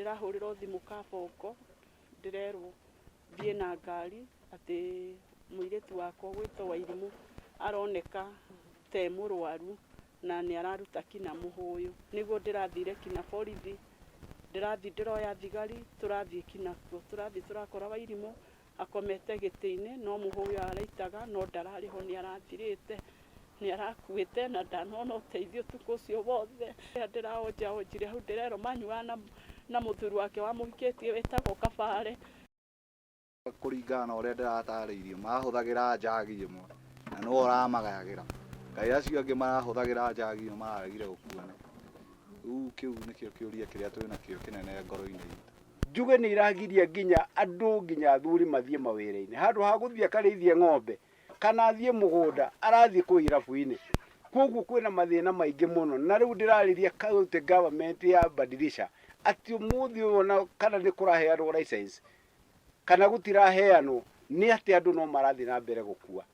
ndĩrahũrĩrwo thimũ Kabongo ndĩrerwo thiĩ na ngari atĩ mũirĩtu wakwa gwĩtwo Wairimũ aroneka te mũrwaru na nĩ araruta kina mũhũyũ. Nĩguo ndĩrathire kina borithi, ndĩrathi ndĩroya thigari, tũrathiĩ kina kuo, tũrathiĩ tũrakora Wairimũ akomete gĩtĩ-inĩ, no mũhũyũ araitaga no ndararĩ ho, nĩ arathirĩte, nĩ arakuĩte na ndanona ũteithio ũtukũ ũcio wothe. Ndĩraonjaonjire hau ndĩrerwo manyuaga na mũthuri wake wamũhikĩtie wĩtagwo Kabare. Kũringana na ũrĩa ndĩratarĩirio mahũthagĩra njagi ĩmwe na nĩwe ũramagayagĩra, Ngai acio angĩ marahũthagĩra njagi ĩyo mararegire gũkuana. Rĩu kĩu nĩkĩo kĩũria kĩrĩa twĩ nakĩo kĩnene ngoro-inĩ itũ. Njuge nĩ iragiria nginya andũ nginya athuri mathiĩ mawĩra-inĩ, handũ ha gũthiĩ akarĩithie ng'ombe kana athiĩ mũgũnda arathiĩ kũu irabu-inĩ. Koguo kwĩna mathĩna maingĩ mũno, na rĩu ndĩrarĩria county government ya Badilisha atĩ ũmũthĩ ũyũ ona kana nĩ kũraheanwo license kana gũtiraheanwo, nĩ atĩ andũ no marathiĩ na mbere gũkua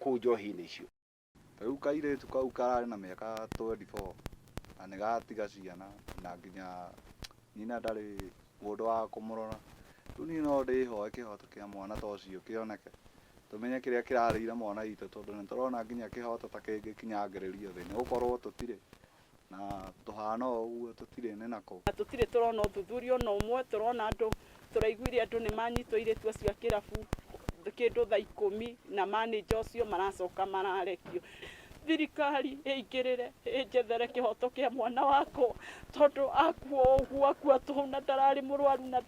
kũu njohi-inĩ icio. Rĩu kairĩtu kau kararĩ na mĩaka 24 na nĩ gatiga ciana na nginya nyina ndarĩ mũndũ wa kũmũrora. Rĩu niĩ no ndĩhoe kĩhoto kĩa mwana ta ũcio kĩoneke, tũmenye kĩrĩa kĩrarĩire mwana witũ, tondũ nĩ tũrona nginya kĩhoto ta kĩngĩkinyangĩrĩrio thĩ, nĩ gũkorwo tũtirĩ na tũhana ũguo tũtirĩ nĩ nako. Tũtirĩ tũrona ũthuthuria ona ũmwe, tũrona andũ, tũraiguire andũ nĩ manyitwo airĩtu acio a kĩrabu kĩndũ thaa 10 na manager ũcio maracoka mararekio. Thirikari ĩingĩrĩre ĩnjethere kĩhoto kĩa mwana wakwa, tondũ akua ũguo akua tũhũ na ndararĩ mũrwaru na